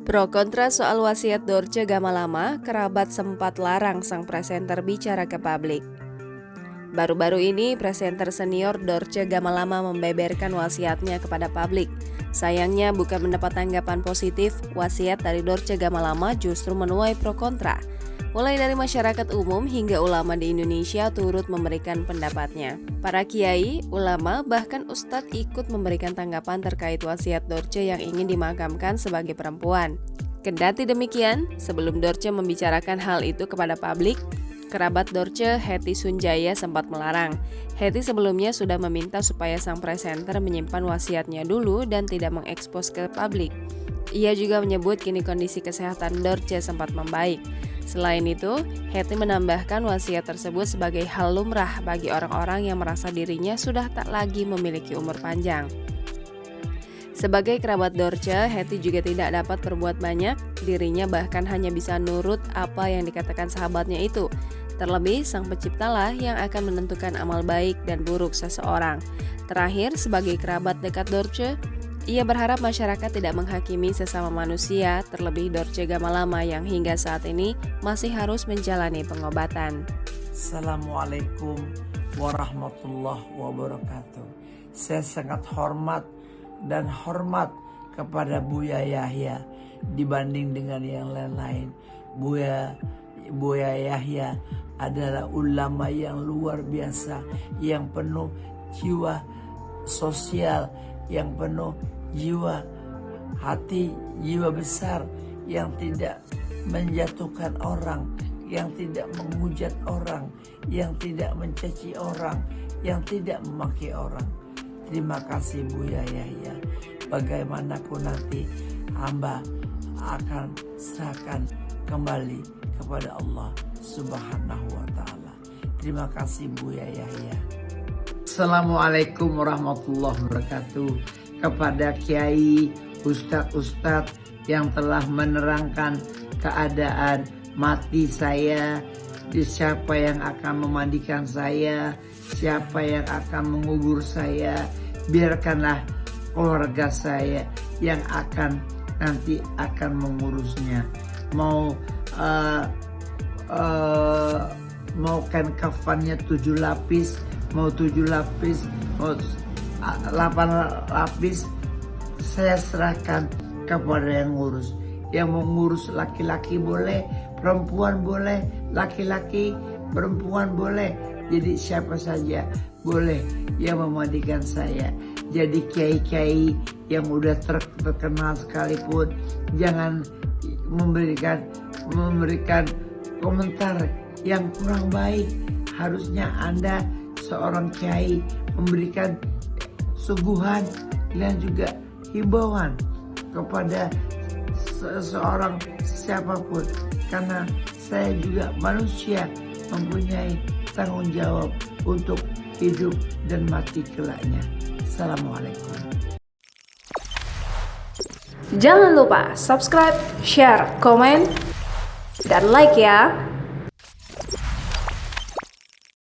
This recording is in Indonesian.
Pro kontra soal wasiat Dorce Gamalama, kerabat sempat larang sang presenter bicara ke publik. Baru-baru ini, presenter senior Dorce Gamalama membeberkan wasiatnya kepada publik. Sayangnya bukan mendapat tanggapan positif, wasiat dari Dorce Gamalama justru menuai pro kontra. Mulai dari masyarakat umum hingga ulama di Indonesia turut memberikan pendapatnya. Para kiai, ulama, bahkan ustadz ikut memberikan tanggapan terkait wasiat Dorce yang ingin dimakamkan sebagai perempuan. Kendati demikian, sebelum Dorce membicarakan hal itu kepada publik, kerabat Dorce, Hetty Sunjaya, sempat melarang. Hetty sebelumnya sudah meminta supaya sang presenter menyimpan wasiatnya dulu dan tidak mengekspos ke publik. Ia juga menyebut kini kondisi kesehatan Dorce sempat membaik. Selain itu, Hetty menambahkan wasiat tersebut sebagai hal lumrah bagi orang-orang yang merasa dirinya sudah tak lagi memiliki umur panjang. Sebagai kerabat Dorce, Hetty juga tidak dapat berbuat banyak, dirinya bahkan hanya bisa nurut apa yang dikatakan sahabatnya itu. Terlebih, sang penciptalah yang akan menentukan amal baik dan buruk seseorang. Terakhir, sebagai kerabat dekat Dorce, ia berharap masyarakat tidak menghakimi sesama manusia, terlebih Dorce Gamalama yang hingga saat ini masih harus menjalani pengobatan. Assalamualaikum warahmatullahi wabarakatuh. Saya sangat hormat kepada Buya Yahya dibanding dengan yang lain-lain. Buya Yahya adalah ulama yang luar biasa, yang penuh jiwa sosial, yang penuh jiwa hati, jiwa besar, yang tidak menjatuhkan orang, yang tidak menghujat orang, yang tidak mencaci orang, yang tidak memaki orang. Terima kasih Buya Yahya. Bagaimanapun nanti hamba akan serahkan kembali kepada Allah Subhanahu wa ta'ala. Terima kasih Buya Yahya. Assalamualaikum warahmatullahi wabarakatuh. Kepada kiai, ustadz-ustadz yang telah menerangkan keadaan mati saya, siapa yang akan memandikan saya, siapa yang akan mengubur saya, biarkanlah keluarga saya yang nanti akan mengurusnya. Mau kan kafannya 7 lapis, mau 7 lapis, mau 8 lapis, saya serahkan kepada yang ngurus. Yang mengurus laki-laki boleh, perempuan boleh, laki-laki, perempuan boleh. Jadi siapa saja boleh yang memandikan saya. Jadi kiai-kiai yang udah terkenal sekalipun jangan memberikan komentar yang kurang baik. Harusnya Anda seorang kiai memberikan suguhan dan juga himbauan kepada seseorang siapapun, karena saya juga manusia mempunyai tanggung jawab untuk hidup dan mati kelaknya. Assalamualaikum. Jangan lupa subscribe, share, komen, dan like ya.